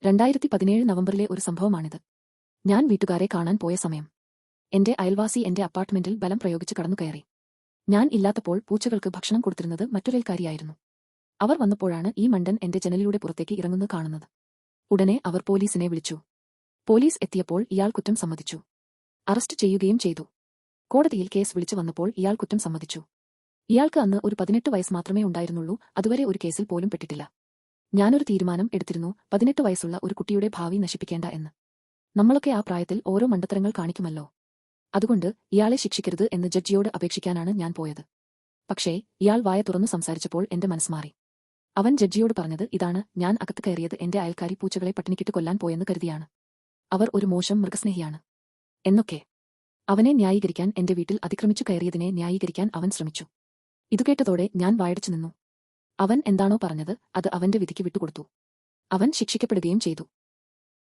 2017 നവംബറിലെ ഒരു സംഭവമാണിത്. ഞാൻ വീട്ടുകാരെ കാണാൻ പോയ സമയം. എന്റെ അയൽവാസി എന്റെ അപ്പാർട്ട്മെന്റിൽ ബലം പ്രയോഗിച്ച് കടന്നുകയറി. ഞാൻ ഇല്ലാത്തപ്പോൾ പൂച്ചകൾക്ക് ഭക്ഷണം കൊടുത്തിരുന്നത് മറ്റൊരയൽക്കാരിയായിരുന്നു. അവർ വന്നപ്പോഴാണ് ഈ മണ്ടൻ എന്റെ ജനലിലൂടെ പുറത്തേക്ക് ഇറങ്ങുന്നത് കാണുന്നത്. ഉടനെ അവർ പോലീസിനെ വിളിച്ചു. പോലീസ് എത്തിയപ്പോൾ ഇയാൾ കുറ്റം സമ്മതിച്ചു. അറസ്റ്റ് ചെയ്യുകയും ചെയ്തു. കോടതിയിൽ കേസ് വിളിച്ചു വന്നപ്പോൾ ഇയാൾ കുറ്റം സമ്മതിച്ചു. ഇയാൾക്ക് അന്ന് ഒരു 18 വയസ്സ് മാത്രമേ ഉണ്ടായിരുന്നുള്ളൂ. അതുവരെ ഒരു കേസിൽ പോലും പെട്ടിട്ടില്ല. ഞാനൊരു തീരുമാനം എടുത്തിരുന്നു, 18 വയസ്സുള്ള ഒരു കുട്ടിയുടെ ഭാവി നശിപ്പിക്കേണ്ട എന്ന്. നമ്മളൊക്കെ ആ പ്രായത്തിൽ ഓരോ മണ്ടത്തരങ്ങൾ കാണിക്കുമല്ലോ. അതുകൊണ്ട് ഇയാളെ ശിക്ഷിക്കരുത് എന്ന് ജഡ്ജിയോട് അപേക്ഷിക്കാനാണ് ഞാൻ പോയത്. പക്ഷേ ഇയാൾ വായ തുറന്നു സംസാരിച്ചപ്പോൾ എന്റെ മനസ്സ് മാറി. അവൻ ജഡ്ജിയോട് പറഞ്ഞത് ഇതാണ്: ഞാൻ അകത്ത് കയറിയത് എന്റെ അയൽക്കാരി പൂച്ചകളെ പട്ടിണിക്കിട്ട് കൊല്ലാൻ പോയെന്ന് കരുതിയാണ്. അവർ ഒരു മോശം മൃഗസ്നേഹിയാണ് എന്നൊക്കെ. അവനെ ന്യായീകരിക്കാൻ, എന്റെ വീട്ടിൽ അതിക്രമിച്ചു കയറിയതിനെ ന്യായീകരിക്കാൻ അവൻ ശ്രമിച്ചു. ഇതുകേട്ടതോടെ ഞാൻ വായടച്ചു നിന്നു. അവൻ എന്താണോ പറഞ്ഞത് അത് അവന്റെ വിധിക്ക് വിട്ടുകൊടുത്തു. അവൻ ശിക്ഷിക്കപ്പെടുകയും ചെയ്തു.